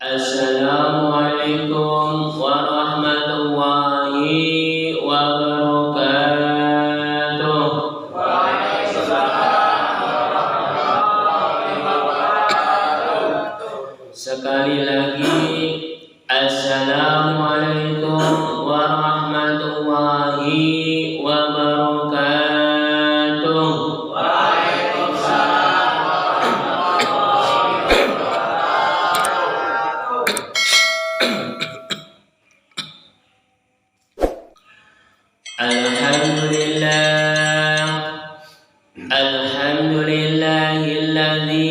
Assalamualaikum warahmatullahi wabarakatuh. Waalaikumsalam warahmatullahi wabarakatuh. Sekali lagi, Assalamualaikum warahmatullahi wabarakatuh. Waalaikumsalam warahmatullahi wabarakatuh. Alhamdulillahilladzi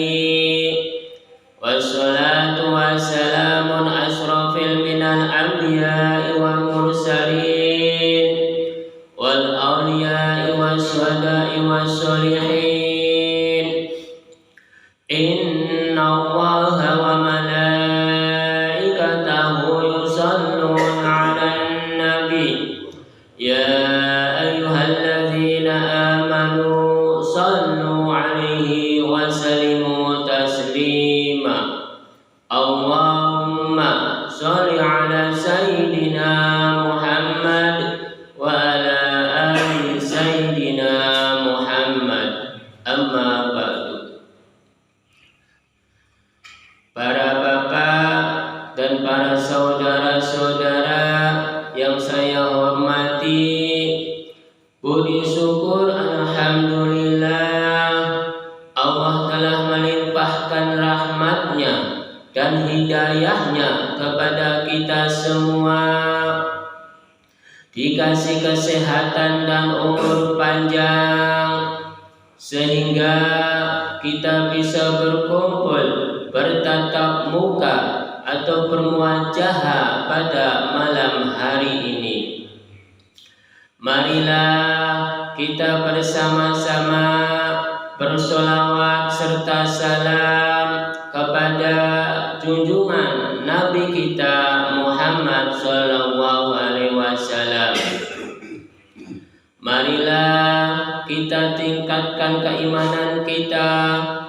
wassalatu wassalamun asrafil minal anbiya'i wal mursalin wal awliya'i wasyuhada'i wassolihin. Inna Allaha wa malaikatahu yusalluna 'alan nabi. Ya ayyuhalladzina amanu sallu 'alaihi wa sallimu taslima. Allahumma sholli 'ala sayyidina Muhammad wa ala ali sayyidina Muhammad. Amma ba'du. Para bapak dan para saudara-saudara yang saya hormati, puji syukur alhamdulillah Allah telah melimpahkan rahmatnya dan hidayahnya kepada kita semua, dikasih kesehatan dan umur panjang sehingga kita bisa berkumpul bertatap muka atau bermuajahah pada malam hari ini. Marilah kita bersama-sama bersolawat serta salam kepada junjungan Nabi kita Muhammad sallallahu alaihi wasallam. Marilah kita tingkatkan keimanan kita,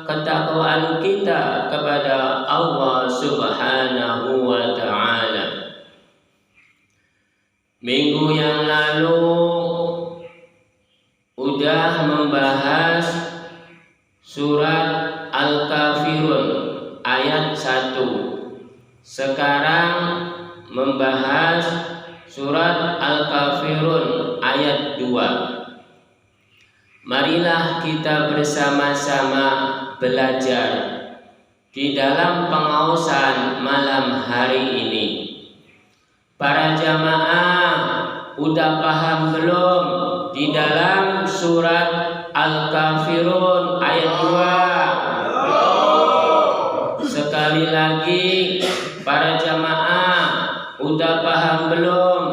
ketakwaan kita kepada Allah Subhanahu wa ta'ala. Minggu yang lalu udah membahas surat Al-Kafirun ayat 1. Sekarang membahas surat Al-Kafirun ayat 2. Marilah kita bersama-sama belajar di dalam pengausan malam hari ini. Para jamaah udah paham belum di dalam surat Al-Kafirun ayat 2? Sekali lagi, para jamaah udah paham belum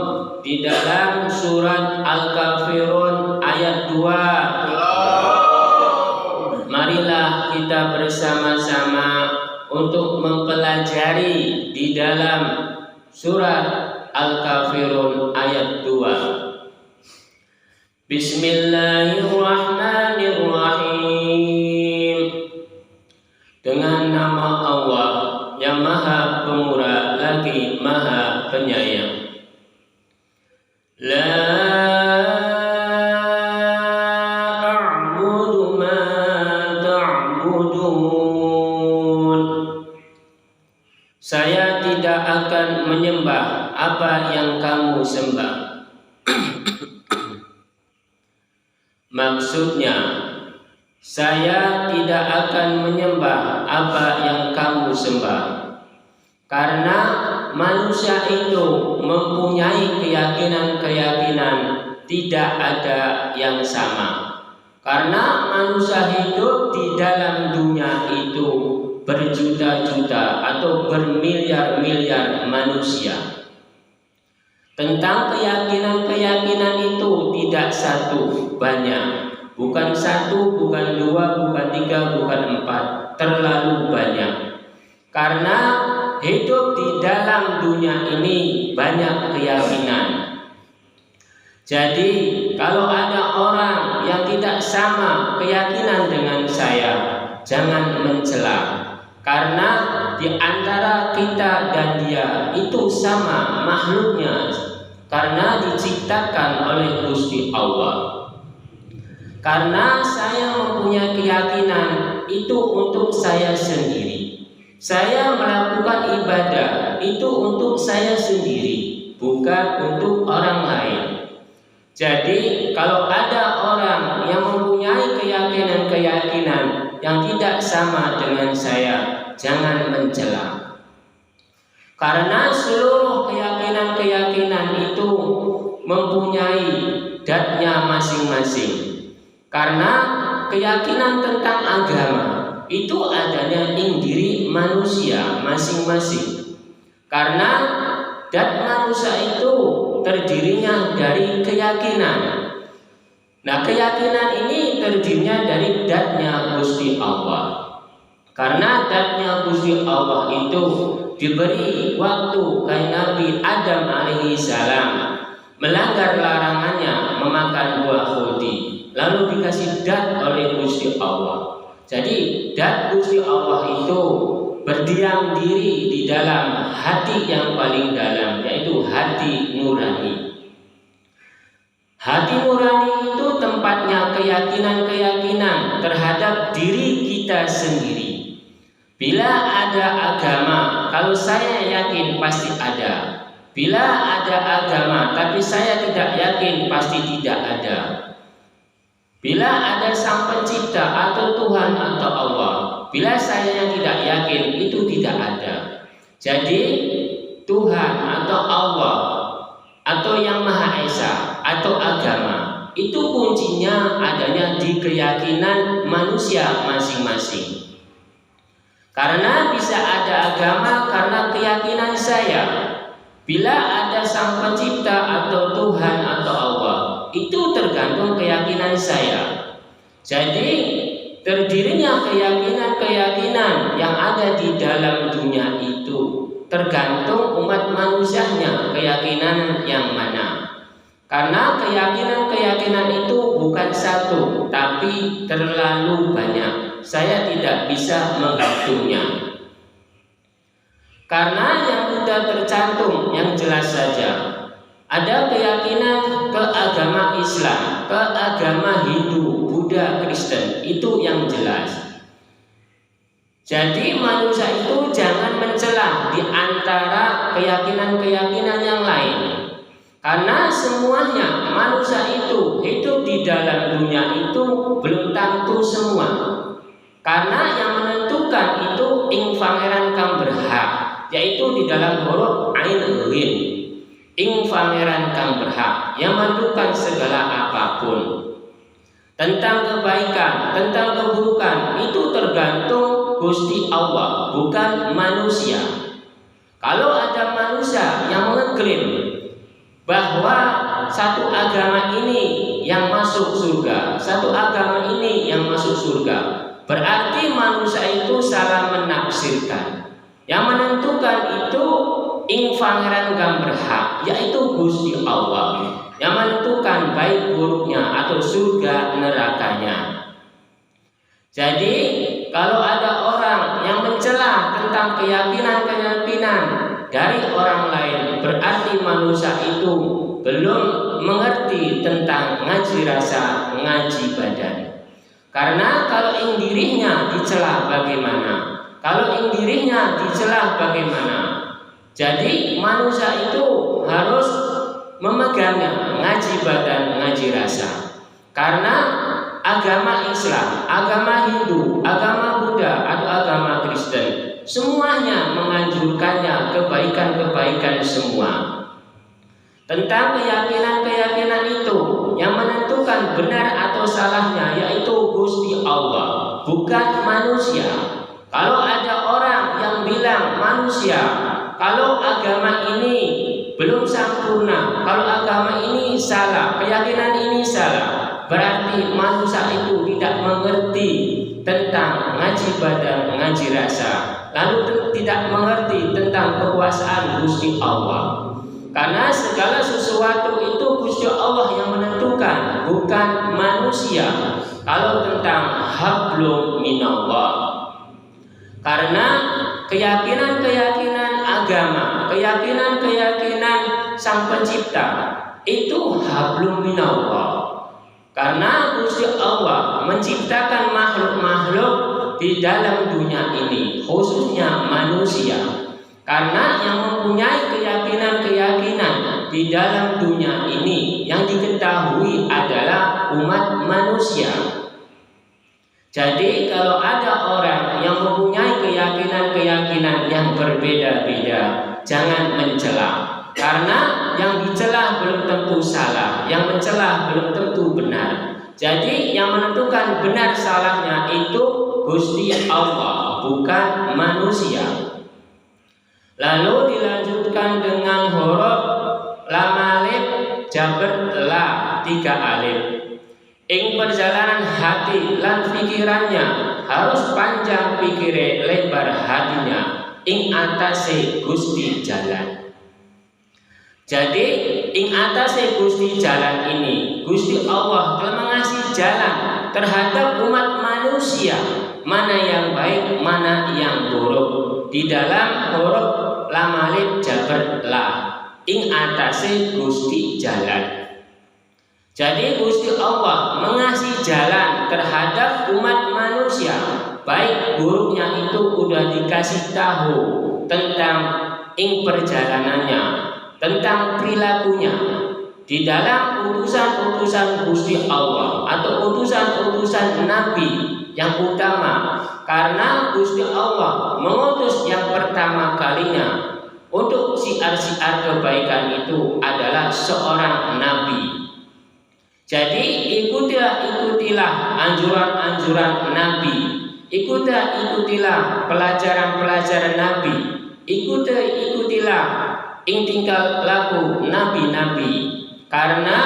di dalam surat Al-Kafirun ayat 2? Marilah kita bersama-sama untuk mempelajari di dalam surat Al-Kafirun ayat 2. Bismillahirrahmanirrahim. Dengan nama Allah yang Maha Pemurah lagi Maha Penyayang. La a'budu ma ta'budun. Saya tidak akan menyembah apa yang kamu sembah. Maksudnya, saya tidak akan menyembah apa yang kamu sembah, karena manusia itu mempunyai keyakinan-keyakinan tidak ada yang sama. Karena manusia hidup di dalam dunia itu berjuta-juta atau bermiliar-miliar manusia. Tentang keyakinan-keyakinan itu tidak satu, banyak. Bukan satu, bukan dua, bukan tiga, bukan empat. Terlalu banyak. Karena hidup di dalam dunia ini banyak keyakinan. Jadi kalau ada orang yang tidak sama keyakinan dengan saya, jangan mencela. Karena di antara kita dan dia itu sama makhluknya, karena diciptakan oleh Gusti Allah. Karena saya mempunyai keyakinan itu untuk saya sendiri. Saya melakukan ibadah itu untuk saya sendiri, bukan untuk orang lain. Jadi kalau ada orang yang mempunyai keyakinan-keyakinan yang tidak sama dengan saya, jangan mencela. Karena seluruh keyakinan-keyakinan itu mempunyai datnya masing-masing. Karena keyakinan tentang agama itu adanya ing diri manusia masing-masing. Karena dat manusia itu terdirinya dari keyakinan. Nah, keyakinan ini terdirinya dari datnya Gusti Allah. Karena datnya Gusti Allah itu diberi waktu ke Nabi Adam alaihi salam melanggar larangannya memakan buah khuldi. Lalu dikasih dat oleh Gusti Allah. Jadi dat Gusti Allah itu berdiam diri di dalam hati yang paling dalam, yaitu hati nurani. Hati nurani itu tempatnya keyakinan-keyakinan terhadap diri kita sendiri. Bila ada agama, kalau saya yakin pasti ada. Bila ada agama tapi saya tidak yakin, pasti tidak ada. Bila ada sang pencipta atau Tuhan atau Allah, bila saya tidak yakin, itu tidak ada. Jadi Tuhan atau Allah atau Yang Maha Esa atau agama itu kuncinya adanya di keyakinan manusia masing-masing. Karena bisa ada agama karena keyakinan saya. Bila ada sang pencipta atau Tuhan atau Allah, itu tergantung keyakinan saya. Jadi terdirinya keyakinan-keyakinan yang ada di dalam dunia itu tergantung umat manusianya keyakinan yang mana. Karena keyakinan-keyakinan itu bukan satu, tapi terlalu banyak. Saya tidak bisa menghitungnya. Karena yang sudah tercantum yang jelas saja, ada keyakinan ke agama Islam, ke agama Hindu, Buddha, Kristen, itu yang jelas. Jadi manusia itu jangan mencela di antara keyakinan-keyakinan yang lain. Karena semuanya manusia itu hidup di dalam dunia itu belum tentu semua. Karena yang menentukan itu ing pangeran kang berhak, yaitu di dalam huruf ain rin. Ing pangeran kang berhak yang menentukan segala apapun. Tentang kebaikan, tentang keburukan itu tergantung Gusti Allah, bukan manusia. Kalau ada manusia yang mengklaim bahwa satu agama ini yang masuk surga, satu agama ini yang masuk surga, berarti manusia itu salah menafsirkan. Yang menentukan itu ing pangeran kang berhak, yaitu Gusti Allah, yang menentukan baik buruknya atau surga nerakanya. Jadi kalau ada orang yang mencela tentang keyakinan-keyakinan dari orang lain, berarti manusia itu belum mengerti tentang ngaji rasa, ngaji badan. Karena kalau ing dirinya dicela bagaimana? Kalau ing dirinya dicela bagaimana? Jadi manusia itu harus memegangnya ngaji badan, ngaji rasa. Karena agama Islam, agama Hindu, agama Buddha atau agama Kristen, semuanya menganjurkannya kebaikan-kebaikan semua. Tentang keyakinan-keyakinan itu yang menentukan benar atau salahnya yaitu Gusti Allah, bukan manusia. Kalau ada orang yang bilang manusia, kalau agama ini belum sempurna, kalau agama ini salah, keyakinan ini salah, berarti manusia itu tidak mengerti tentang ngaji badan, ngaji rasa, lalu tidak mengerti tentang kekuasaan Gusti Allah. Karena segala sesuatu itu Gusti Allah yang menentukan, bukan manusia. Kalau tentang hablum minallah, Karena keyakinan-keyakinan agama, keyakinan-keyakinan Sang Pencipta itu hablum minallah. Karena Gusti Allah menciptakan makhluk-makhluk di dalam dunia ini, khususnya manusia. Karena yang mempunyai keyakinan-keyakinan di dalam dunia ini yang diketahui adalah umat manusia. Jadi kalau ada orang yang mempunyai keyakinan-keyakinan yang berbeda-beda, jangan mencela. Karena yang dicela belum tentu salah, yang mencela belum tentu benar. Jadi yang menentukan benar salahnya itu Gusti Allah, bukan manusia. Lalu dilanjutkan dengan huruf lam alif jaber la 3 alif. Ing perjalanan hati lan pikirannya harus panjang pikire, lebar hatinya. Ing atase Gusti jalan. Jadi ing atase Gusti jalan ini, Gusti Allah telah mengasih jalan terhadap umat manusia, mana yang baik, mana yang buruk. Di dalam huruf lam alif jaber la, ing atase Gusti jalan. Jadi Gusti Allah mengasih jalan terhadap umat manusia, baik buruknya itu udah dikasih tahu tentang ing perjalanannya, tentang perilakunya. Di dalam utusan-utusan Gusti Allah atau utusan-utusan Nabi yang utama, karena Gusti Allah mengutus yang pertama kalinya untuk siar-siar kebaikan itu adalah seorang Nabi. Jadi ikutilah anjuran-anjuran Nabi, ikutilah pelajaran-pelajaran Nabi, ikutilah tingkah laku Nabi-Nabi. Karena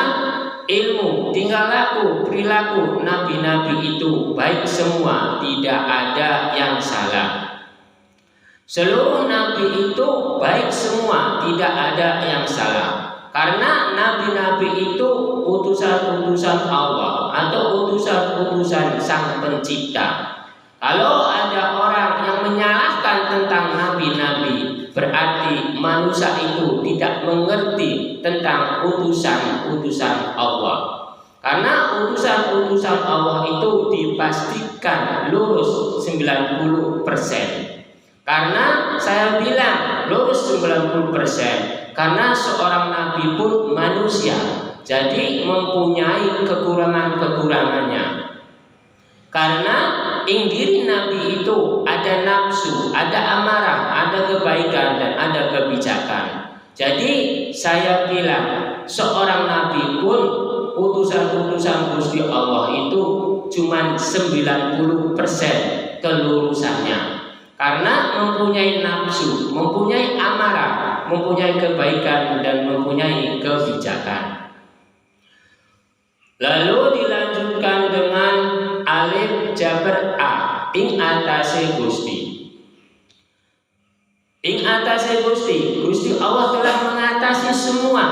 ilmu, tingkah laku, perilaku Nabi-Nabi itu baik semua, tidak ada yang salah. Seluruh Nabi itu baik semua, tidak ada yang salah. Karena Nabi-Nabi itu utusan-utusan Allah atau utusan-utusan Sang Pencipta. Kalau ada orang yang menyalahkan tentang Nabi-Nabi, berarti manusia itu tidak mengerti tentang utusan-utusan Allah. Karena utusan-utusan Allah itu dipastikan lurus 90%. Karena saya bilang lurus 90%. Karena seorang nabi pun manusia, jadi mempunyai kekurangan-kekurangannya. Karena ing diri nabi itu ada nafsu, ada amarah, ada kebaikan dan ada kebijakan. Jadi saya bilang seorang nabi pun utusan-utusan Gusti Allah itu cuma 90% kelurusannya. Karena mempunyai nafsu, mempunyai amarah, mempunyai kebaikan dan mempunyai kebijakan. Lalu dilanjutkan dengan alif jaber a, ing atase Gusti. Ing atase Gusti, Gusti Allah telah mengatasi semua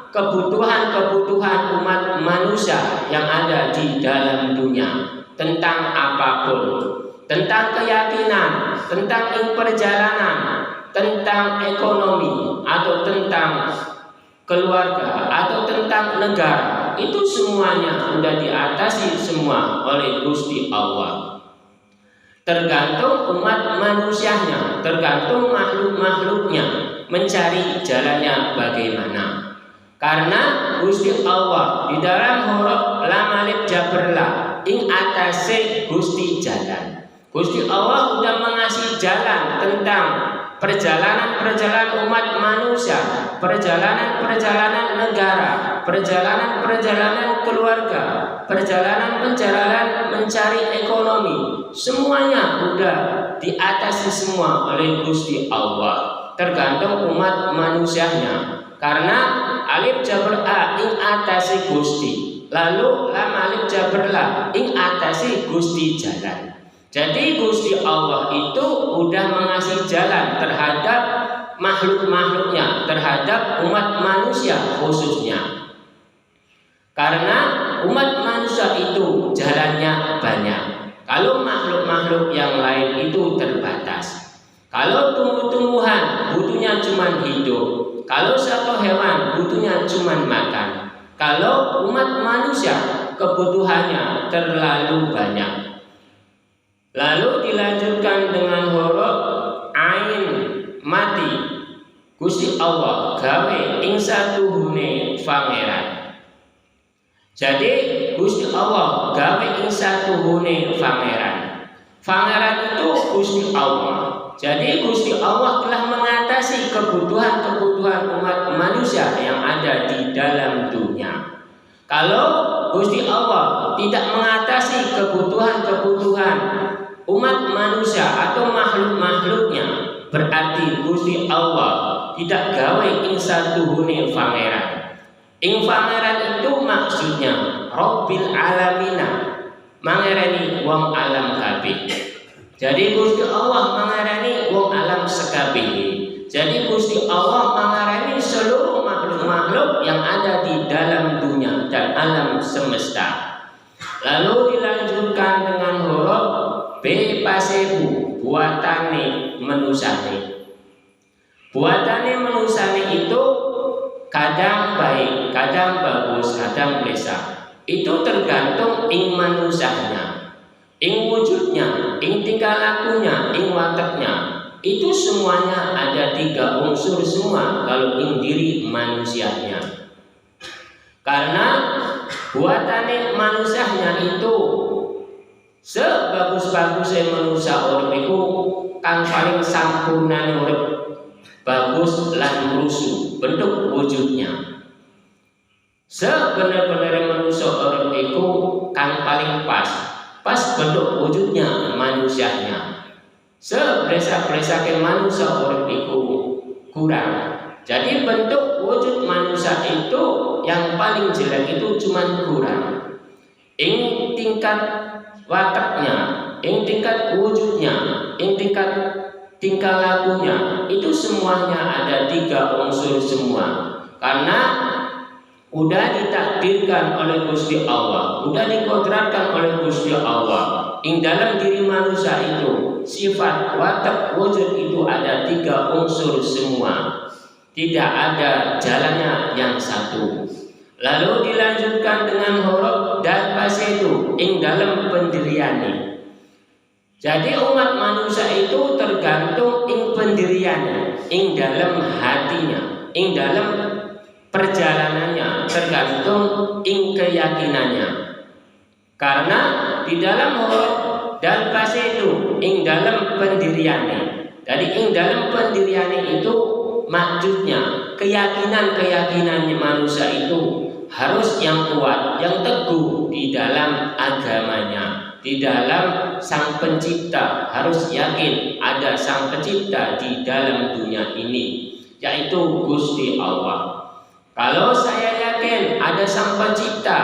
kebutuhan-kebutuhan umat manusia yang ada di dalam dunia, tentang apapun, tentang keyakinan, tentang perjalanan, tentang ekonomi, atau tentang keluarga, atau tentang negara. Itu semuanya sudah diatasi semua oleh Gusti Allah. Tergantung umat manusianya, tergantung makhluk-makhluknya mencari jalannya bagaimana. Karena Gusti Allah di dalam huruf lam alif jaber la, ing atase Gusti jalan. Gusti Allah sudah mengasih jalan tentang perjalanan-perjalanan umat manusia, perjalanan-perjalanan negara, perjalanan-perjalanan keluarga, perjalanan-perjalanan mencari ekonomi. Semuanya sudah diatasi semua oleh Gusti Allah. Tergantung umat manusianya. Karena alif jaber a ing atase Gusti, lalu lam alif jaber la ing atase Gusti jalan. Jadi Gusti Allah itu udah mengasih jalan terhadap makhluk-makhluknya, terhadap umat manusia khususnya. Karena umat manusia itu jalannya banyak. Kalau makhluk-makhluk yang lain itu terbatas. Kalau tumbuh-tumbuhan butuhnya cuma hidup. Kalau satu hewan butuhnya cuma makan. Kalau umat manusia kebutuhannya terlalu banyak. Lalu dilanjutkan dengan huruf ain mati. Gusti Allah gawe ing satuhune pangeran. Jadi Gusti Allah gawe ing satuhune pangeran. Pangeran itu Gusti Allah. Jadi Gusti Allah telah mengatasi kebutuhan-kebutuhan umat manusia yang ada di dalam dunia. Kalau Gusti Allah tidak mengatasi kebutuhan-kebutuhan umat manusia atau makhluk-makhluknya, berarti Gusti Allah tidak gawe ing satuhune pangeran. Ing pangeran itu maksudnya Rabbil Alamina, mangerani wong alam kabeh. Jadi Gusti Allah mangarani wong alam sekabeh. Jadi Gusti Allah mangarani seluruh makhluk-makhluk yang ada di dalam dunia dan alam semesta. Lalu dilanjutkan dengan huruf B pasebu, buatane manusane. Buatane manusane itu kadang baik, kadang bagus, kadang blesa. Itu tergantung ing manusanya. Ing wujudnya, ing tingkah lakunya, ing wataknya, itu semuanya ada 3 unsur semua kalau ing diri manusianya. Karena buatane manusianya itu sebagus-bagusnya manusia urip itu kang paling sampurnane urip, bagus lan rusuh bentuk wujudnya. Sebenar-benar manusia urip itu kang paling pas bentuk wujudnya manusianya. Seblesa-blesa ke manusia urip iku kurang. Jadi bentuk wujud manusia itu yang paling jelek itu cuma kurang. Ing tingkat wataknya, ing tingkat wujudnya, ing tingkat tingkah lakunya, itu semuanya ada 3 unsur semua. Karena udah ditakdirkan oleh Gusti Allah, udah dikodratkan oleh Gusti Allah. Ing dalam diri manusia itu sifat watak wujud itu ada 3 unsur semua. Tidak ada jalannya yang satu. Lalu dilanjutkan dengan huruf dan pasetu ing dalam pendiriane. Jadi umat manusia itu tergantung ing pendiriannya, ing dalam hatinya, ing dalam perjalanannya, tergantung ing keyakinannya. Karena di dalam huruf dan pasetu ing dalam pendiriannya. Jadi ing dalam pendiriannya itu maksudnya keyakinan-keyakinannya manusia itu harus yang kuat, yang teguh di dalam agamanya, di dalam Sang Pencipta. Harus yakin ada Sang Pencipta di dalam dunia ini, yaitu Gusti Allah. Kalau saya yakin ada Sang Pencipta,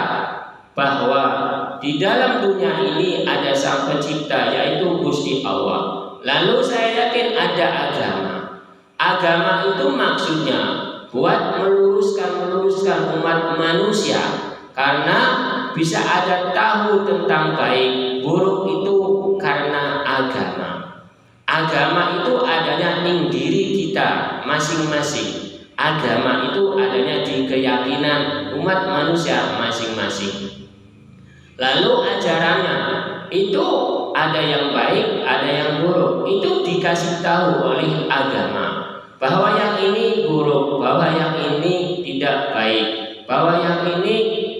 bahwa di dalam dunia ini ada Sang Pencipta, yaitu Gusti Allah. Lalu saya yakin ada agama. Agama itu maksudnya buat meluruskan umat manusia, karena bisa ada tahu tentang baik buruk itu karena agama. Agama itu adanya ning diri kita masing-masing. Agama itu adanya di keyakinan umat manusia masing-masing. Lalu ajarannya itu ada yang baik, ada yang buruk. Itu dikasih tahu oleh agama, bahwa yang ini buruk, bahwa yang ini tidak baik, bahwa yang ini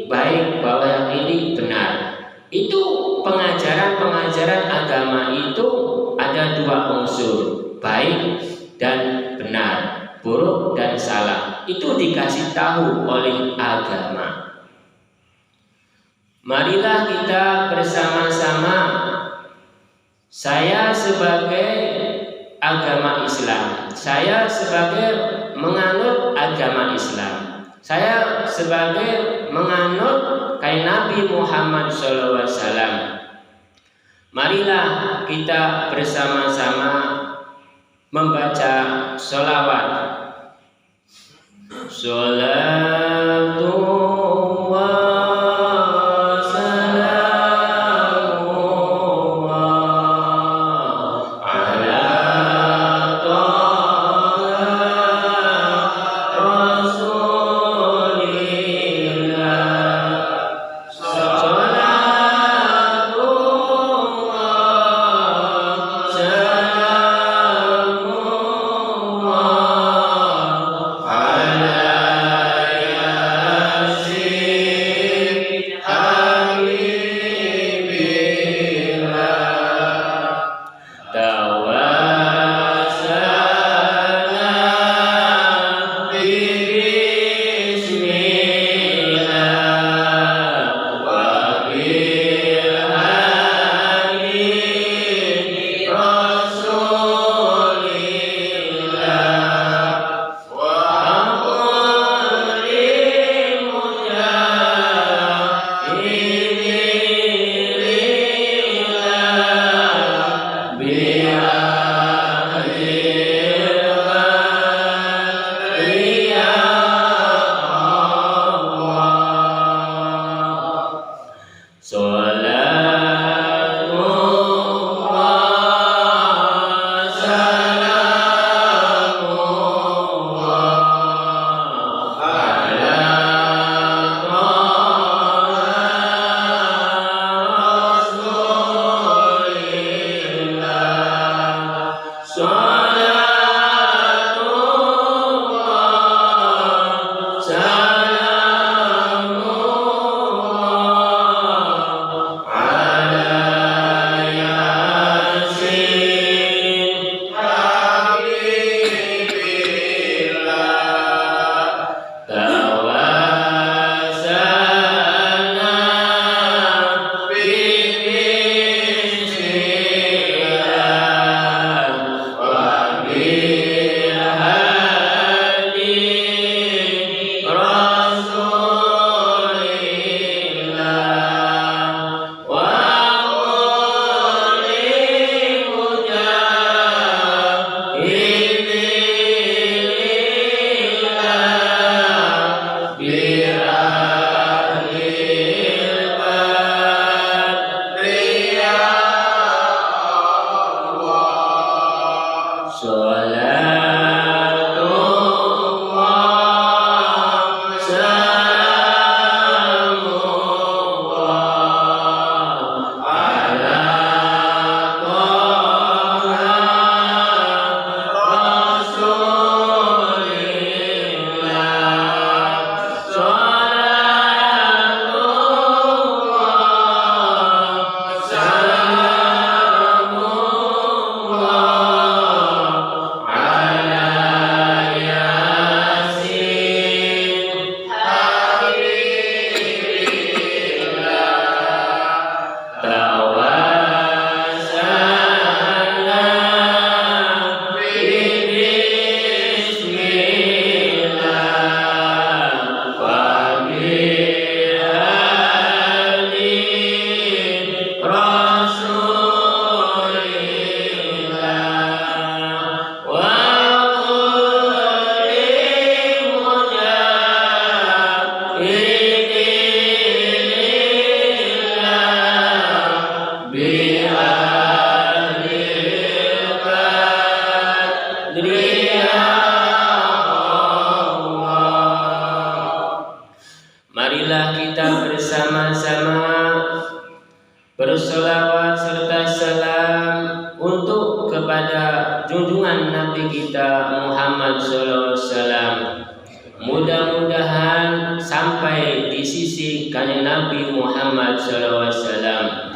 baik, bahwa yang ini benar. Itu pengajaran-pengajaran agama itu ada 2 unsur, baik dan benar, buruk dan salah. Itu dikasih tahu oleh agama. Marilah kita bersama-sama, saya sebagai agama Islam, saya sebagai menganut agama Islam, saya sebagai menganut kain Nabi Muhammad SAW. Marilah kita bersama-sama membaca sholawat. Sholatullah kepada junjungan Nabi kita Muhammad SAW. Mudah-mudahan sampai di sisi kanjeng Nabi Muhammad SAW.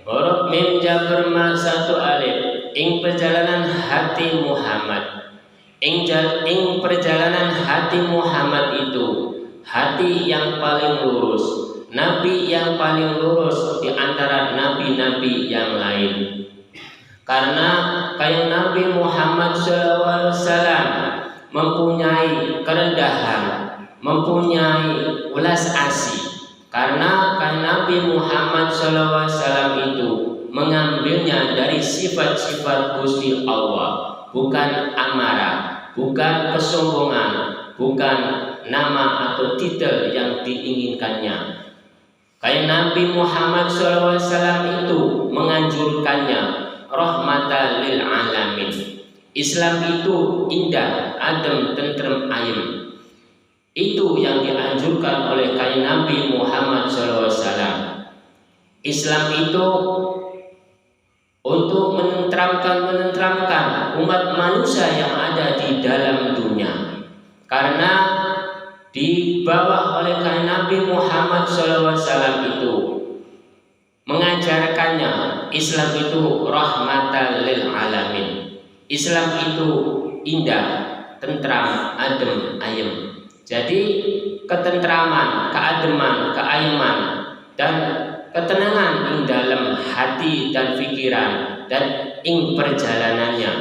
Huruf mim jabr ma satu alif. Ing perjalanan hati Muhammad. Ing perjalanan hati Muhammad itu hati yang paling lurus, nabi yang paling lurus di antara nabi-nabi yang lain. Karena kayak Nabi Muhammad SAW mempunyai kerendahan, mempunyai welas asih. Karena kayak Nabi Muhammad SAW itu mengambilnya dari sifat-sifat Gusti Allah, bukan amarah, bukan kesombongan, bukan nama atau titel yang diinginkannya. Kayak Nabi Muhammad SAW itu menganjurkannya rahmatan lil alamin. Islam itu indah, adem, tentrem, ayem. Itu yang dianjurkan oleh kayak Nabi Muhammad SAW. Islam itu untuk menenteramkan umat manusia yang ada di dalam dunia. Karena di bawah oleh kayak Nabi Muhammad SAW itu mengajarkannya, Islam itu rahmatan lil alamin. Islam itu indah, tentram, adem, ayem. Jadi ketentraman, keademan, keayeman dan ketenangan ing dalam hati dan pikiran dan ing perjalanannya,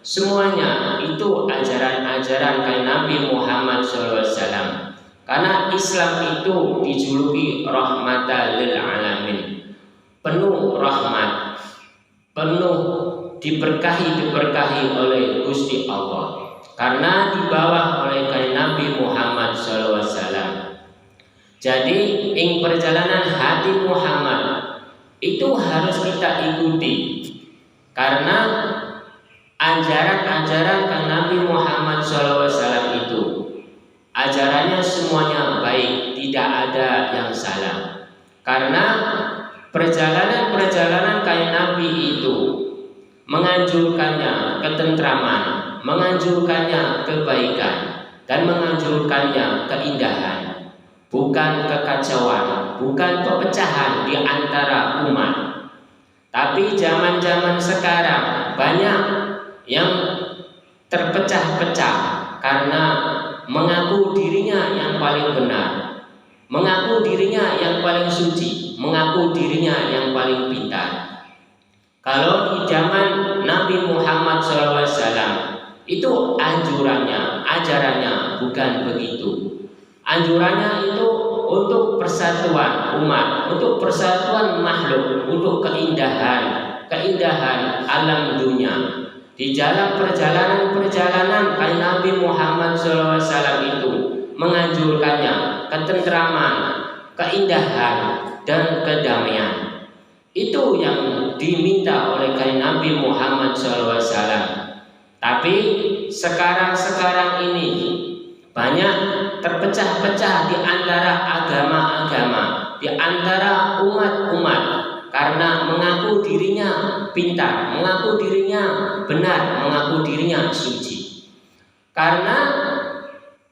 semuanya itu ajaran-ajaran kayak Nabi Muhammad SAW. Karena Islam itu dijuluki rahmatan lil alamin, penuh rahmat, penuh diberkahi oleh Gusti Allah. Karena dibawa oleh kayak Nabi Muhammad SAW. Jadi ing perjalanan hati Muhammad itu harus kita ikuti. Karena ajaran-ajaran kayak Nabi Muhammad SAW itu ajarannya semuanya baik, tidak ada yang salah. Karena perjalanan kayak Nabi itu menganjurkannya ketentraman, menganjurkannya kebaikan, dan menganjurkannya keindahan, bukan kekacauan, bukan perpecahan di antara umat. Tapi zaman-zaman sekarang banyak yang terpecah-pecah karena mengaku dirinya yang paling benar, mengaku dirinya yang paling suci, mengaku dirinya yang paling pintar. Kalau di zaman Nabi Muhammad SAW itu anjurannya, ajarannya bukan begitu. Anjurannya itu untuk persatuan umat, untuk persatuan makhluk, untuk keindahan alam dunia. Di dalam perjalanan kayak Nabi Muhammad SAW itu menganjurkannya ketentraman, keindahan, dan kedamaian. Itu yang diminta oleh kayak Nabi Muhammad SAW. Tapi sekarang ini banyak terpecah-pecah di antara agama-agama, di antara umat-umat, karena mengaku dirinya pintar, mengaku dirinya benar, mengaku dirinya suci. Karena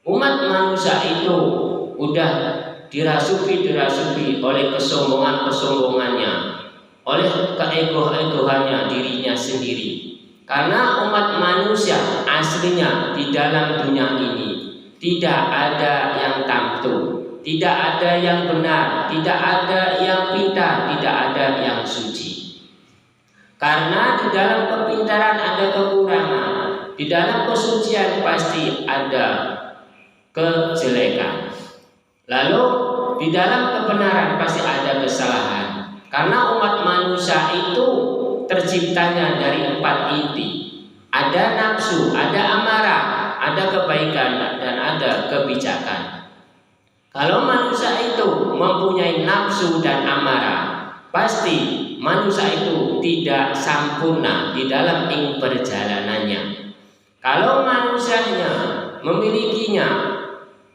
umat manusia itu udah dirasuki oleh kesombongannya, oleh keegohannya dirinya sendiri. Karena umat manusia aslinya di dalam dunia ini tidak ada yang tamtu, tidak ada yang benar, tidak ada yang pintar, tidak ada yang suci. Karena di dalam kepintaran ada kekurangan, di dalam kesucian pasti ada kejelekan. Lalu di dalam kebenaran pasti ada kesalahan. Karena umat manusia itu terciptanya dari 4 inti. Ada nafsu, ada amarah, ada kebaikan, dan ada kebijakan. Kalau manusia itu mempunyai nafsu dan amarah, pasti manusia itu tidak sempurna di dalam perjalanannya. Kalau manusianya memilikinya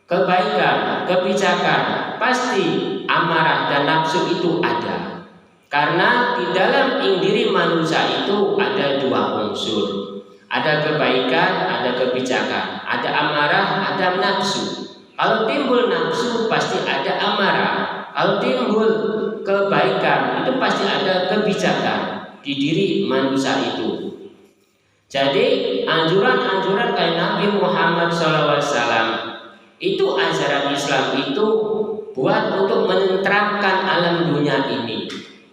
kebaikan, kebijakan, pasti amarah dan nafsu itu ada. Karena di dalam diri manusia itu ada dua unsur. Ada kebaikan, ada kebijakan, ada amarah, ada nafsu. Kalau timbul nafsu pasti ada amarah. Kalau timbul kebaikan itu pasti ada kebijakan di diri manusia itu. Jadi anjuran-anjuran kayak Nabi Muhammad SAW itu ajaran Islam itu buat untuk menenteramkan alam dunia ini,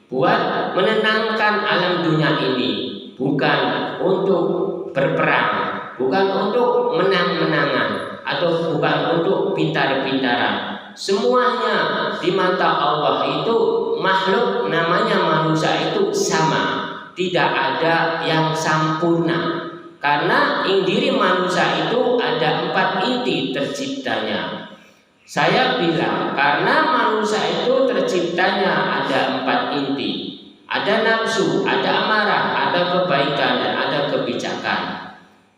buat menenangkan alam dunia ini, bukan untuk berperang, bukan untuk menang-menangan, atau bukan untuk pintar-pintaran. Semuanya di mata Allah itu makhluk namanya manusia itu sama, tidak ada yang sempurna. Karena diri manusia itu ada 4 inti terciptanya. Saya bilang karena manusia itu terciptanya ada 4 inti. Ada nafsu, ada amarah, ada kebaikan, dan ada kebijakan.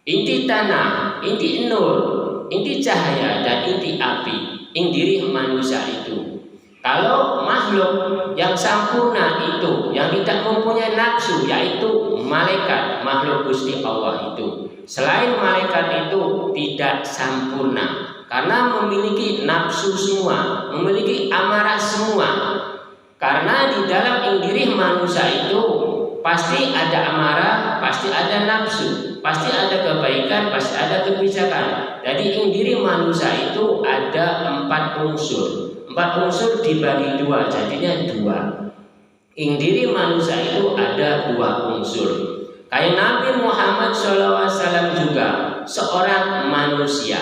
Inti tanah, inti nur, inti cahaya, dan inti api. Diri manusia itu. Kalau makhluk yang sempurna itu, yang tidak mempunyai nafsu, yaitu malaikat, makhluk Gusti Allah itu. Selain malaikat itu tidak sempurna, karena memiliki nafsu semua, memiliki amarah semua. Karena di dalam diri manusia itu pasti ada amarah, pasti ada nafsu, pasti ada kebaikan, pasti ada kebijakan. Jadi diri manusia itu ada 4 unsur. 4 unsur dibagi 2, jadinya 2. Diri manusia itu ada 2 unsur. Kayak Nabi Muhammad SAW juga seorang manusia.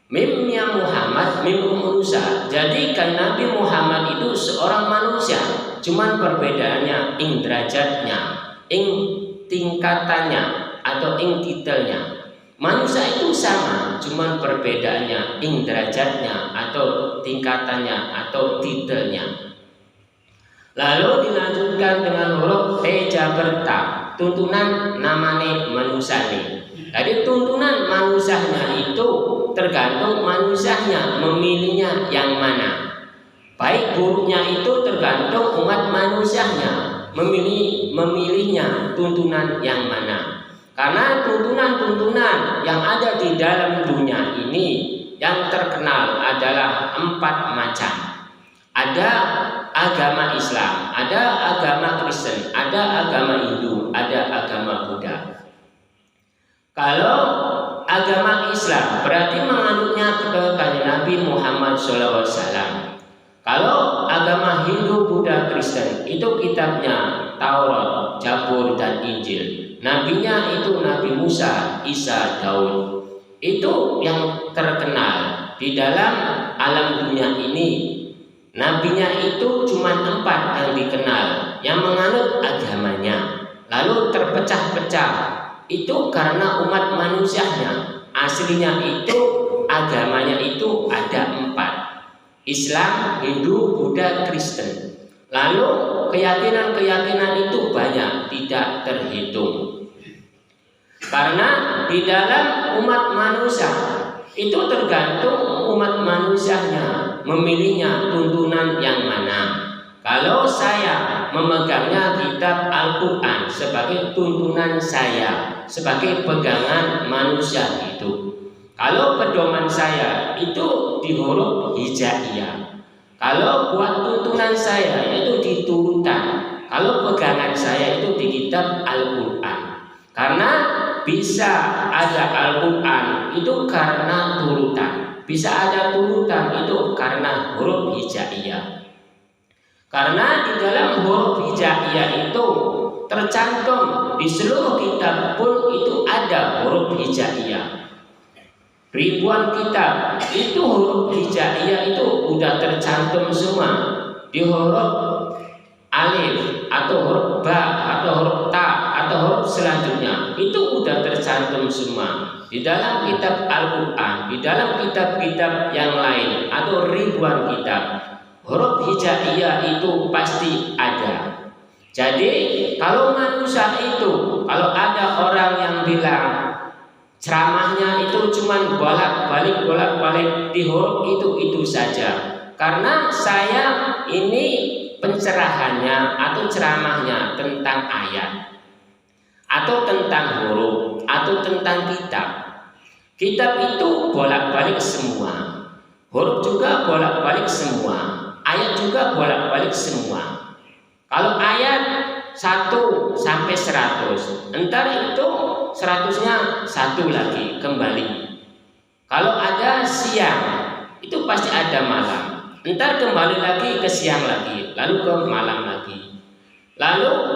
Mimnya Muhammad, mim manusia. Jadi kan Nabi Muhammad itu seorang manusia, cuman perbedaannya derajatnya, tingkatannya atau titelnya. Manusia itu sama, cuman perbedaannya derajatnya atau tingkatannya atau titelnya. Lalu dilanjutkan dengan huruf T Jaberta, tuntunan namane manusia nih. Jadi tuntunan manusianya itu tergantung manusianya memilihnya yang mana. Baik buruknya itu tergantung umat manusianya memilihnya tuntunan yang mana. Karena tuntunan-tuntunan yang ada di dalam dunia ini yang terkenal adalah 4 macam. Ada agama Islam, ada agama Kristen, ada agama Hindu, ada agama Buddha. Kalau agama Islam berarti menganutnya ke kanjeng Nabi Muhammad SAW. Kalau agama Hindu, Buddha, Kristen itu kitabnya Taurat, Zabur, dan Injil. Nabinya itu Nabi Musa, Isa, Daud. Itu yang terkenal di dalam alam dunia ini. Nabinya itu cuma 4 yang dikenal, yang menganut agamanya. Lalu terpecah-pecah. Itu karena umat manusianya. Aslinya itu agamanya itu ada 4. Islam, Hindu, Buddha, Kristen. Lalu keyakinan-keyakinan itu banyak, tidak terhitung. Karena di dalam umat manusia itu tergantung umat manusianya memilihnya tuntunan yang mana. Kalau saya memegangnya kitab Al-Quran sebagai tuntunan saya, sebagai pegangan manusia itu. Kalau pedoman saya itu di huruf hijaiyah. Kalau buat tuntunan saya itu di turutan. Kalau pegangan saya itu di kitab Al-Quran. Karena bisa ada Al-Quran itu karena turutan. Bisa ada turutan itu karena huruf hijaiyah. Karena di dalam huruf hijaiyah itu tercantum di seluruh kitab pun itu ada huruf hijaiyah. Ribuan kitab itu huruf hijaiyah itu udah tercantum semua di huruf alif atau huruf ba atau huruf ta atau huruf selanjutnya itu udah tercantum semua di dalam kitab Al-Quran, di dalam kitab-kitab yang lain atau ribuan kitab. Huruf hijaiyah itu pasti ada. Jadi kalau manusia itu, kalau ada orang yang bilang ceramahnya itu cuma bolak-balik di huruf itu saja, Karena saya ini pencerahannya atau ceramahnya tentang ayat atau tentang huruf atau tentang kitab. Kitab itu bolak-balik semua, huruf juga bolak-balik semua, ayat juga bolak-balik semua. Kalau ayat 1 sampai 100, entar itu 100-nya 1 lagi kembali. Kalau ada siang, itu pasti ada malam. Entar kembali lagi ke siang lagi, lalu ke malam lagi. Lalu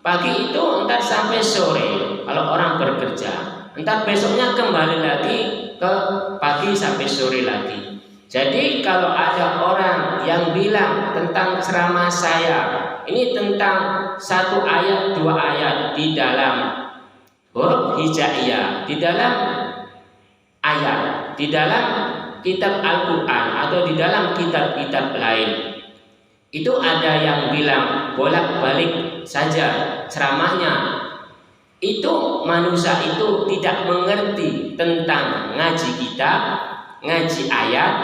pagi itu entar sampai sore kalau orang bekerja. Entar besoknya kembali lagi ke pagi sampai sore lagi. Jadi kalau ada orang yang bilang tentang ceramah saya ini tentang 1 ayat 2 ayat di dalam huruf hijaiyah, di dalam ayat, di dalam kitab Al-Quran atau di dalam kitab-kitab lain, itu ada yang bilang bolak-balik saja ceramahnya. Itu manusia itu tidak mengerti tentang ngaji kitab, ngaji ayat,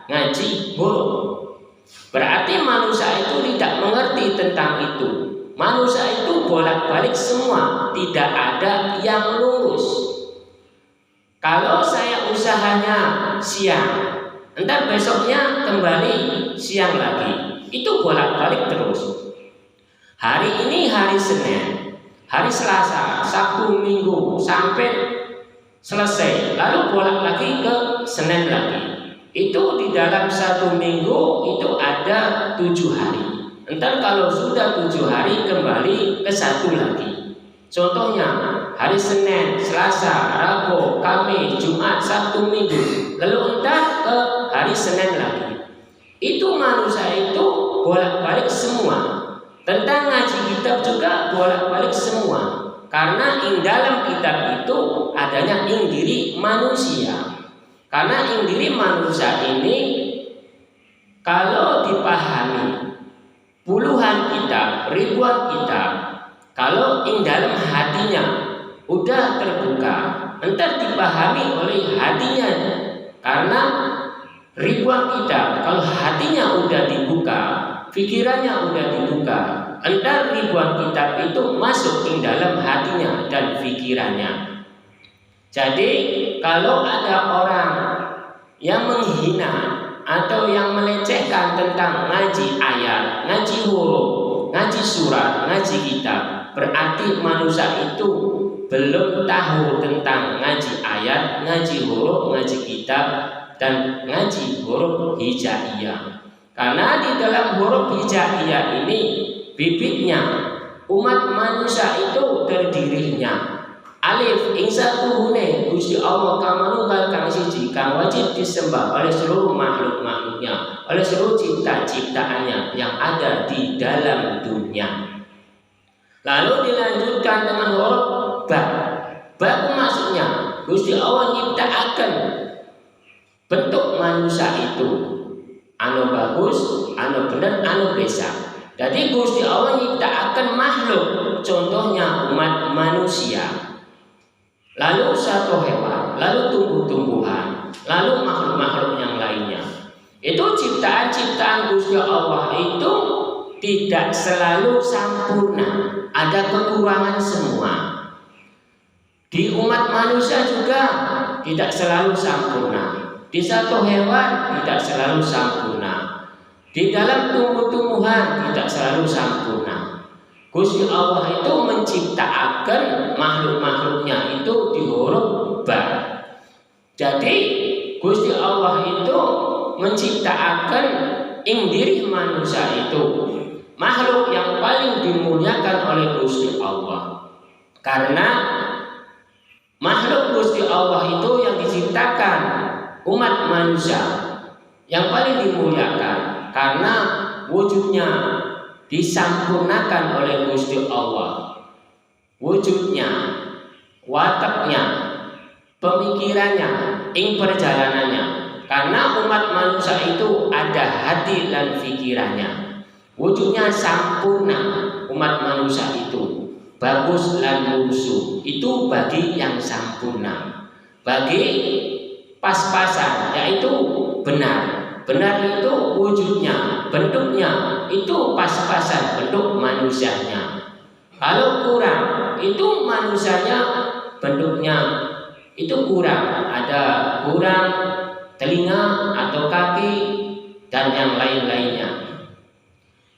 ngaji huruf. Berarti manusia itu tidak mengerti tentang itu. Manusia itu bolak-balik semua, tidak ada yang lurus. Kalau saya usahanya siang, entar besoknya kembali siang lagi, itu bolak-balik terus. Hari ini hari Senin, hari Selasa, Sabtu, Minggu sampai selesai, lalu bolak lagi ke Senin lagi. Itu di dalam 1 minggu itu ada 7 hari. Entar kalau sudah 7 hari kembali ke 1 lagi. Contohnya hari Senin, Selasa, Rabu, Kamis, Jumat, Sabtu, Minggu, lalu entar ke hari Senin lagi. Itu manusia itu bolak-balik semua. Tentang ngaji kitab juga bolak-balik semua. Karena dalam kitab itu adanya diri manusia. Karena diri manusia ini kalau dipahami puluhan kitab, ribuan kitab, kalau dalam hatinya udah terbuka, entar dipahami oleh hatinya. Karena ribuan kitab, kalau hatinya udah dibuka, pikirannya udah dibuka, entar ribuan kitab itu masuk di dalam hatinya dan pikirannya. Jadi kalau ada orang yang menghina atau yang melecehkan tentang ngaji ayat, ngaji huruf, ngaji surat, ngaji kitab, berarti manusia itu belum tahu tentang ngaji ayat, ngaji huruf, ngaji kitab, dan ngaji huruf hijaiyah. Karena di dalam huruf hijaiyah ini bibitnya umat manusia itu terdirinya alif ing satuhune Gusti Allah kamanunggal kang siji kang wajib disembah oleh seluruh makhluk-makhluknya, oleh seluruh cipta-ciptaannya yang ada di dalam dunia. Lalu dilanjutkan dengan huruf ba. Ba itu maksudnya Gusti Allah nyiptakan bentuk manusia itu anu bagus, anu bener, anu besak. Jadi Gusti Allah nyiptakan makhluk, contohnya umat manusia. Lalu satu hewan, lalu tumbuh-tumbuhan, lalu makhluk-makhluk yang lainnya. Itu ciptaan-ciptaan Gusti Allah itu tidak selalu sempurna, ada kekurangan semua. Di umat manusia juga tidak selalu sempurna. Di satu hewan tidak selalu sempurna. Di dalam tumbuh-tumbuhan tidak selalu sempurna. Gusti Allah itu menciptakan makhluk-makhluknya itu di huruf ba. Jadi Gusti Allah itu menciptakan diri manusia itu makhluk yang paling dimuliakan oleh Gusti Allah. Karena makhluk Gusti Allah itu yang diciptakan umat manusia yang paling dimuliakan karena wujudnya disempurnakan oleh Gusti Allah. Wujudnya, wataknya, pemikirannya, perjalanannya. Karena umat manusia itu ada hati dan pikirannya. Wujudnya sempurna umat manusia itu. Bagus dan musuh itu bagi yang sempurna. Bagi pas-pasan yaitu benar. benar itu wujudnya, bentuknya itu pas-pasan bentuk manusianya. Kalau kurang itu manusianya bentuknya itu kurang, ada kurang telinga atau kaki dan yang lain-lainnya.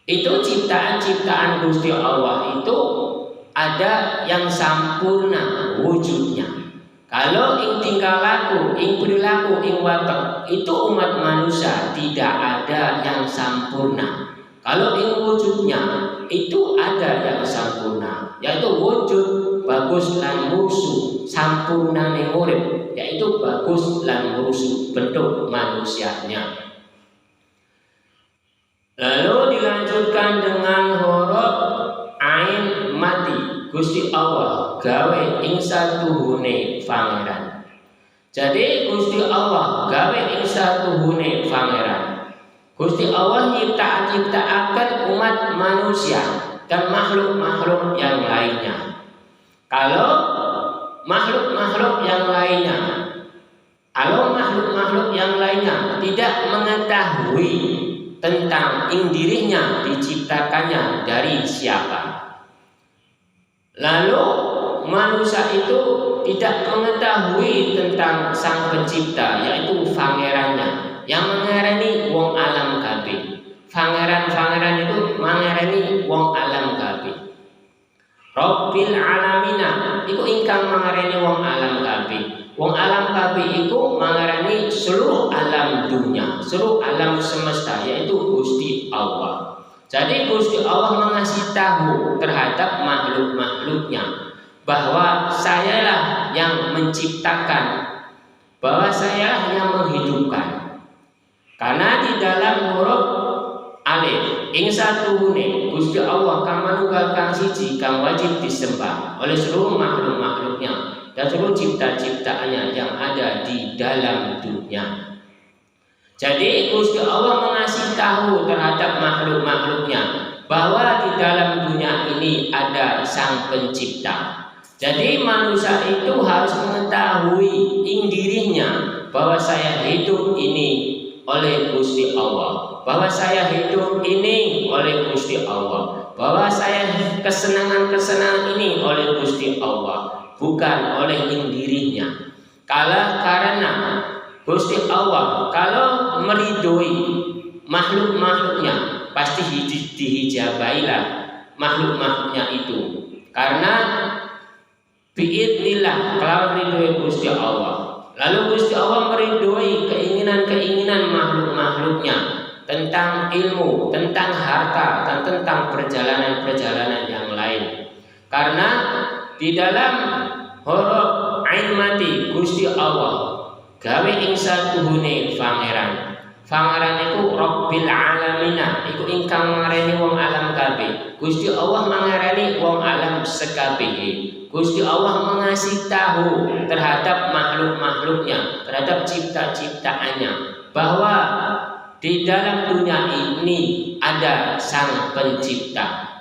Itu ciptaan-ciptaan Gusti Allah itu ada yang sampurna wujudnya. Kalau ing tingkah laku, ing perilaku, ing watak itu umat manusia tidak ada yang sampurna. Kalau ing wujudnya itu ada yang sampurna, yaitu wujud bagus lan mursu, sampurna ning urip, yaitu bagus lan mursu bentuk manusianya. Lalu dilanjutkan dengan huruf ain mati. Gusti Allah gawe ing satuhune pangeran. Jadi Gusti Allah gawe ing satuhune pangeran. Gusti Allah nyipta-nyiptaaken umat manusia dan makhluk-makhluk yang lainnya. Kalau makhluk-makhluk yang lainnya tidak mengetahui tentang dirinya diciptakannya dari siapa. Lalu manusia itu tidak mengetahui tentang sang pencipta, yaitu pangerannya yang mengarani wong alam kabeh. Pangeran itu mengarani wong alam kabeh. Rabbil alamina iku ingkang mengarani wong alam kabeh. Wong alam kabeh iku mengarani seluruh alam dunia, seluruh alam semesta, yaitu Gusti Allah. Jadi Gusti Allah mengasih tahu terhadap makhluk-makhluknya bahwa sayalah yang menciptakan, bahwa sayalah yang menghidupkan. Karena di dalam huruf alif ing satuhune Gusti Allah kang manunggal kang siji kang wajib disembah oleh seluruh makhluk-makhluknya dan seluruh cipta-ciptaannya yang ada di dalam dunia. Jadi Gusti Allah mengasih tahu terhadap makhluk-makhluknya bahwa di dalam dunia ini ada sang pencipta. Jadi manusia itu harus mengetahui dirinya bahwa saya hidup ini oleh Gusti Allah, bahwa saya hidup ini oleh Gusti Allah, bahwa saya kesenangan-kesenangan ini oleh Gusti Allah, bukan oleh dirinya. Karena Gusti Allah kalau meridhoi makhluk-makhluknya pasti dihijabailah makhluk-makhluknya itu. Karena biidnillah kelawan ridhoi Gusti Allah. Lalu Gusti Allah meridhoi keinginan-keinginan makhluk-makhluknya tentang ilmu, tentang harta, dan tentang perjalanan-perjalanan yang lain. Karena di dalam huruf ain mati Gusti Allah gawe ing satuhune pangeran. Pangeran iku Rabbil alamina, iku ingkang ngarani wong alam kabeh. Gusti Allah mangarani wong alam sekabehe. Gusti Allah mengasih tahu terhadap makhluk-makhluknya, terhadap cipta-ciptaannya bahwa di dalam dunia ini ada sang pencipta.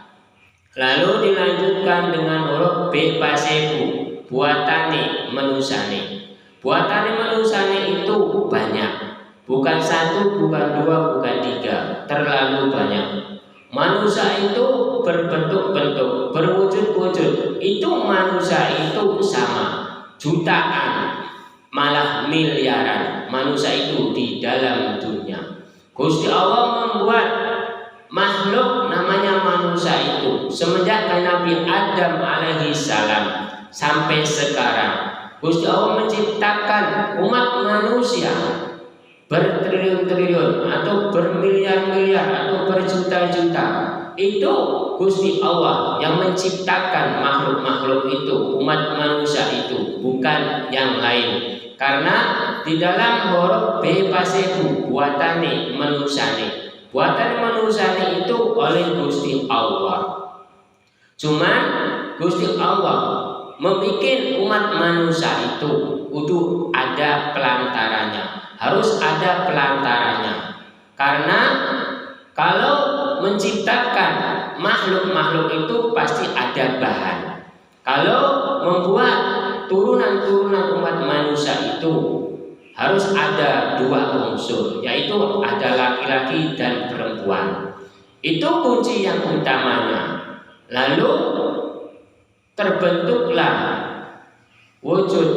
Lalu dilanjutkan dengan huruf B pasebu, buatane manusane. Buatan manusia itu banyak, bukan satu, bukan dua, bukan tiga, terlalu banyak. Manusia itu berbentuk-bentuk, berwujud-wujud. Itu manusia itu sama, jutaan, malah miliaran manusia itu di dalam dunia. Gusti Allah membuat makhluk namanya manusia itu semenjak Nabi Adam alaihi salam sampai sekarang. Gusti Allah menciptakan umat manusia bertriliun-triliun atau bermiliar-miliar atau berjuta-juta. Itu Gusti Allah yang menciptakan makhluk-makhluk itu, umat manusia itu, bukan yang lain. Karena di dalam huruf B pasebu buatane manusane. Buatan manusane itu oleh Gusti Allah. Cuman Gusti Allah membuat umat manusia itu kudu ada pelantarannya, harus ada pelantarannya. Karena kalau menciptakan makhluk-makhluk itu pasti ada bahan. Kalau membuat turunan-turunan umat manusia itu harus ada dua unsur, yaitu ada laki-laki dan perempuan. Itu kunci yang utamanya. Lalu terbentuklah wujud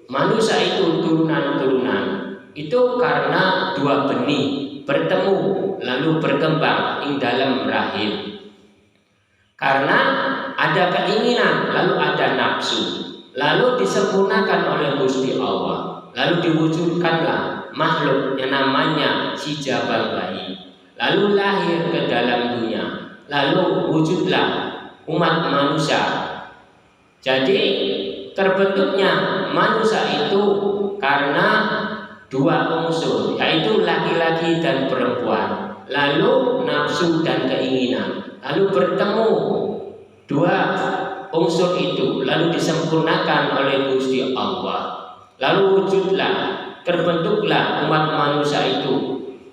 manusia itu turunan-turunan. Itu karena dua benih bertemu lalu berkembang ing dalam rahim. Karena ada keinginan, lalu ada nafsu, lalu disempurnakan oleh Gusti Allah, lalu diwujudkanlah makhluk yang namanya si jabang bayi, lalu lahir ke dalam dunia, lalu wujudlah umat manusia. Jadi terbentuknya manusia itu karena dua unsur, yaitu laki-laki dan perempuan, lalu nafsu dan keinginan, lalu bertemu dua unsur itu, lalu disempurnakan oleh Gusti Allah, lalu wujudlah, terbentuklah umat manusia itu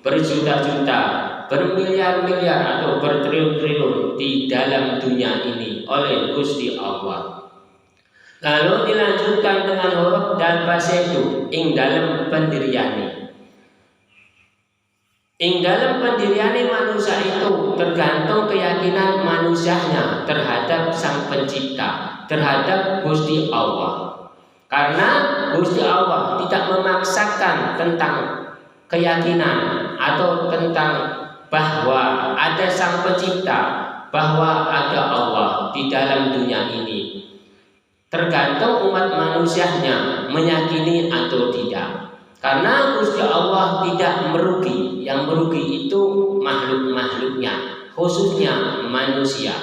berjuta-juta, bermiliar-miliar atau bertriliun-triliun di dalam dunia ini oleh Gusti Allah. Lalu dilanjutkan dengan huruf dan basedu ing dalam pendiriane. Ing dalam pendiriane manusia itu tergantung keyakinan manusianya terhadap Sang Pencipta, terhadap Gusti Allah. Karena Gusti Allah tidak memaksakan tentang keyakinan atau tentang bahwa ada Sang Pencipta, bahwa ada Allah di dalam dunia ini. Tergantung umat manusianya meyakini atau tidak. Karena Gusti Allah tidak merugi, yang merugi itu makhluk-makhluknya, khususnya manusia.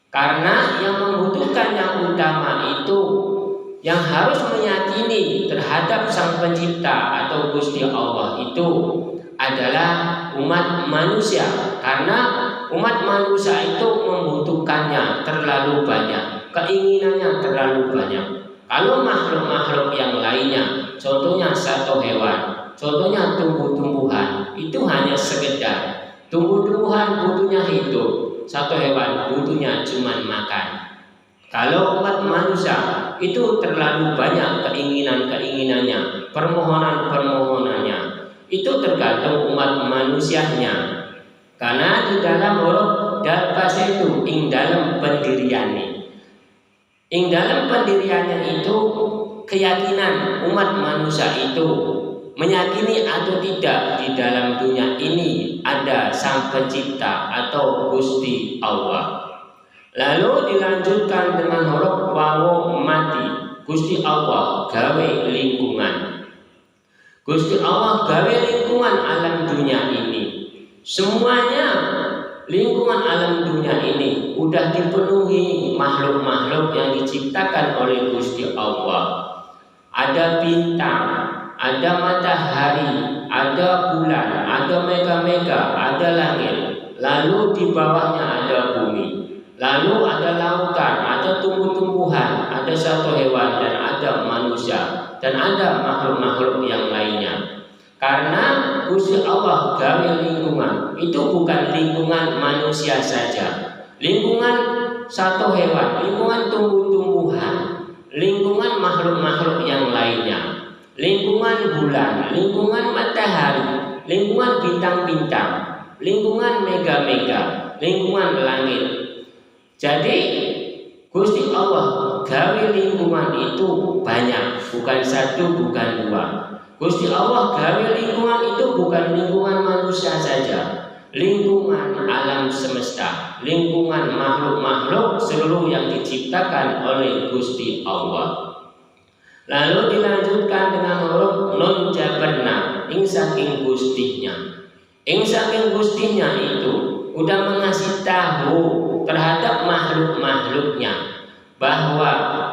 Karena yang membutuhkan yang utama itu, yang harus meyakini terhadap Sang Pencipta atau Gusti Allah itu adalah umat manusia. Karena umat manusia itu membutuhkannya terlalu banyak, keinginannya terlalu banyak. Kalau makhluk-makhluk yang lainnya, contohnya satu hewan, contohnya tumbuh-tumbuhan, itu hanya sekedar tumbuh-tumbuhan butuhnya hidup, satu hewan butuhnya cuma makan. Kalau umat manusia itu terlalu banyak keinginan-keinginannya, permohonan-permohonannya, itu tergantung umat manusianya. Karena di dalam huruf dan bahasa itu ing dalam pendiriannya. Ing dalam pendiriannya itu keyakinan umat manusia itu meyakini atau tidak di dalam dunia ini ada Sang Pencipta atau Gusti Allah. Lalu dilanjutkan dengan huruf wawu mati. Gusti Allah gawe lingkungan. Gusti Allah gawe lingkungan alam dunia ini. Semuanya lingkungan alam dunia ini udah dipenuhi makhluk-makhluk yang diciptakan oleh Gusti Allah. Ada bintang, ada matahari, ada bulan, ada mega-mega, ada langit. Lalu di bawahnya ada bumi. Lalu ada lautan, ada tumbuh-tumbuhan, ada satu hewan dan ada manusia dan ada makhluk-makhluk yang lainnya. Karena Gusti Allah gawe lingkungan itu bukan lingkungan manusia saja, lingkungan satu hewan, lingkungan tumbuh-tumbuhan, lingkungan makhluk-makhluk yang lainnya, lingkungan bulan, lingkungan matahari, lingkungan bintang-bintang, lingkungan mega-mega, lingkungan langit. Jadi Gusti Allah gawe lingkungan itu banyak, bukan satu, bukan dua. Gusti Allah gawe lingkungan itu bukan lingkungan manusia saja, lingkungan alam semesta, lingkungan makhluk-makhluk seluruh yang diciptakan oleh Gusti Allah. Lalu dilanjutkan dengan huruf nun jabarna ing saking gustihnya. Ing saking gustihnya itu udah mengasih tahu terhadap makhluk-makhluknya bahwa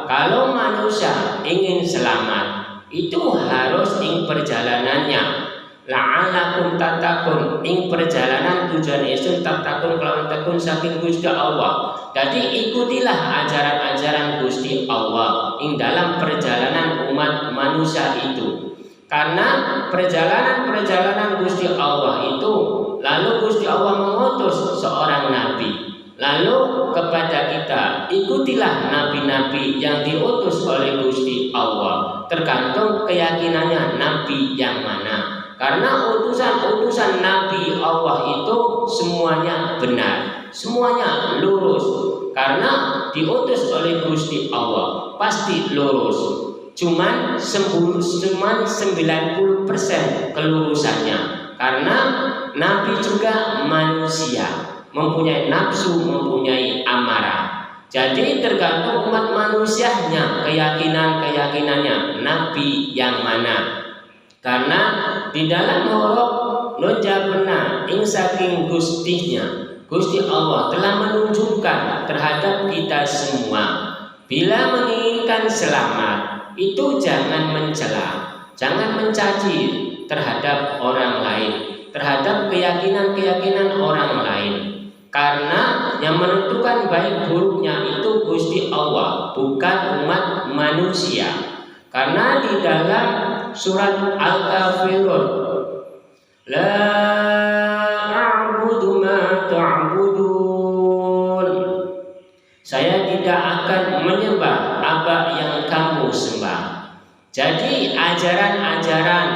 kalau manusia ingin selamat itu harus ing perjalanannya la'alakum tatakun, ing perjalanan tujuan Yesus tatakun kelawan tekun saking Gusti Allah. Jadi ikutilah ajaran-ajaran Gusti Allah ing dalam perjalanan umat manusia itu. Karena perjalanan-perjalanan Gusti Allah itu, lalu Gusti Allah mengutus seorang nabi. Lalu kepada kita, ikutilah nabi-nabi yang diutus oleh Gusti Allah. tergantung keyakinannya nabi yang mana. Karena utusan-utusan nabi Allah itu semuanya benar, semuanya lurus. Karena diutus oleh Gusti Allah pasti lurus. Cuman 90% kelurusannya. Karena nabi juga manusia, mempunyai nafsu, mempunyai amarah. Jadi tergantung umat manusianya keyakinannya nabi yang mana. Karena di dalam huruf nujabna ing saking gustihnya Gusti Allah telah menunjukkan terhadap kita semua, bila menginginkan selamat itu jangan mencela, jangan mencaci terhadap orang lain, terhadap keyakinan orang lain. Karena yang menentukan baik buruknya itu Gusti Allah, bukan umat manusia. Karena di dalam surat Al-Kafirun, la a'budu ma ta'budun, saya tidak akan menyembah apa yang kamu sembah. Jadi ajaran-ajaran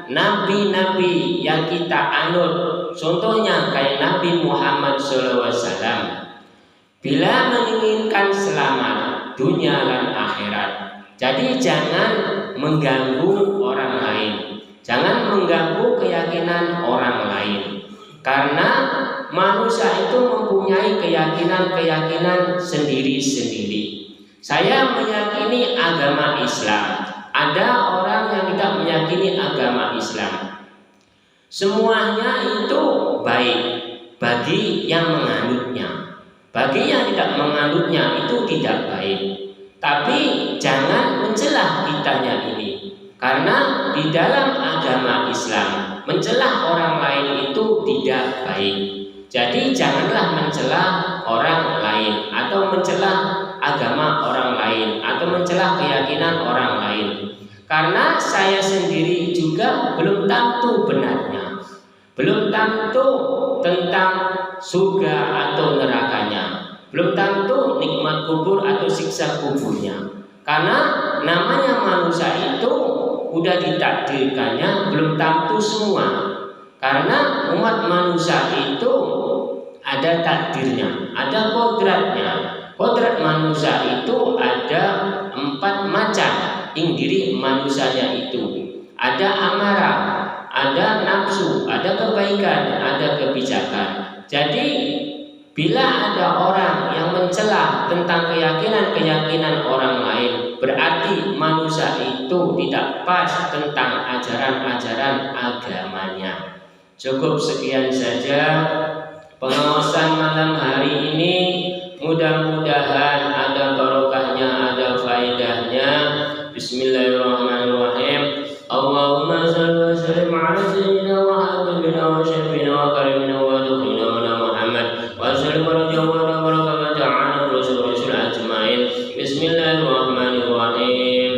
nabi-nabi yang kita anut, contohnya kayak Nabi Muhammad SAW, bila menginginkan selamat dunia dan akhirat, jadi jangan mengganggu orang lain, jangan mengganggu keyakinan orang lain. Karena manusia itu mempunyai keyakinan sendiri-sendiri. Saya meyakini agama Islam, ada orang yang tidak meyakini agama Islam. Semuanya itu baik bagi yang menganutnya, bagi yang tidak menganutnya itu tidak baik. Tapi jangan mencelah kitanya ini, karena di dalam agama Islam mencelah orang lain itu tidak baik. Jadi janganlah mencelah orang lain, atau mencelah agama orang lain, atau mencelah keyakinan orang lain. Karena saya sendiri juga belum tentu benarnya, belum tentu tentang surga atau nerakanya, belum tentu nikmat kubur atau siksa kuburnya. Karena namanya manusia itu udah ditakdirkannya belum tentu semua. Karena umat manusia itu ada takdirnya, ada kodratnya. Kodrat manusia itu ada 4 macam diri manusianya itu. Ada amarah, ada nafsu, ada kebaikan, ada kebijakan. Jadi bila ada orang yang mencela tentang keyakinan orang lain, berarti manusia itu tidak pas tentang ajaran-ajaran agamanya. Cukup sekian saja pengawasan malam hari ini. Mudah-mudahan ada barokahnya, ada faedahnya. Bismillahirrahmanirrahim. Allahumma shalli wa sallim ala sayyidina wa habibina wa syafina wa karimina wa dukhina wa Muhammad wa sallim wa jawwana wa ta'ala rasul ajmain. Bismillahirrahmanirrahim.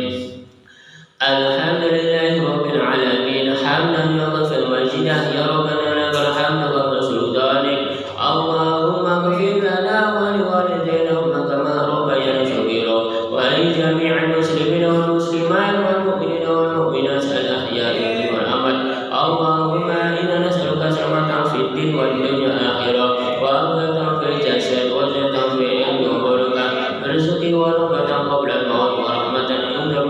Alhamdulillahi rabbil alamin, hamdan yaghfir majidah ya rabbana lakal hamdu wa sultanik. Allahumma ighfir lana wa liwalidayna kama rabbayana shaghira wa li jami'il muslimina wal muslimat wal mu'minina wal mu'minat al ahya'i wal amwat. Allahumma inna nas'aluka salamatan fid din wad dunya akhirah wa afiyatan fil jasad wa ziyadatan fil ilmi wa barakah rizqi wa rahmatan qabla al-maut wa rahmatan inda al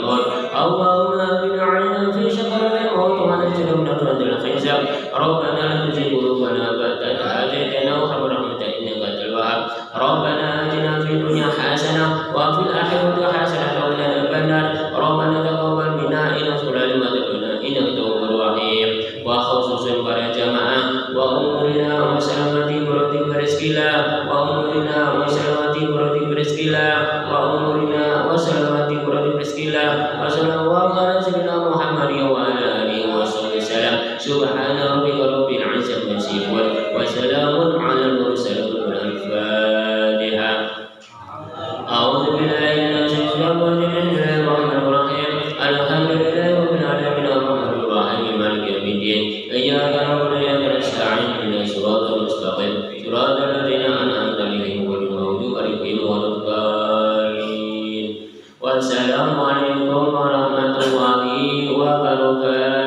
maut. Allahumma bina 'alaina fi syakaratil maut wa najina min fadhil hisab. Rabbana la tuzigh qulubana ba'da idh hadaytana wa hab lana min ladunka rahmatan wahhab. Rabbana atina fid dunya hasanah wa fil akhirati hasanah wa qina adzabannar. Rabbana taqabbal minna innaka antal innaka tawwabur rahim. Wa khususan para jamaah wa umurina wa salamati murati rizqillah wa umurina wa salamati murati rizqillah wa umurina wa salamati murati rizqillah wa sallallahu ala sayyidina Muhammad wa ala alihi wa sallam. Subhana rabbika rabbil izzati amma yasifun wa salamun alal mursalin al-Fatihah. A'udzu billahi minasy syaithanir rajim. Bismillahirrahmanirrahim. Alhamdulillahi rabbil alamin arrahmanir rahim maliki yaumiddin. Iyyaka na'budu wa iyyaka nasta'in ihdinas siratal mustaqim siratal ladzina an'amta 'alaihim ghairil maghdubi 'alaihim waladdallin. Wassalamualaikum warahmatullahi wabarakatuh.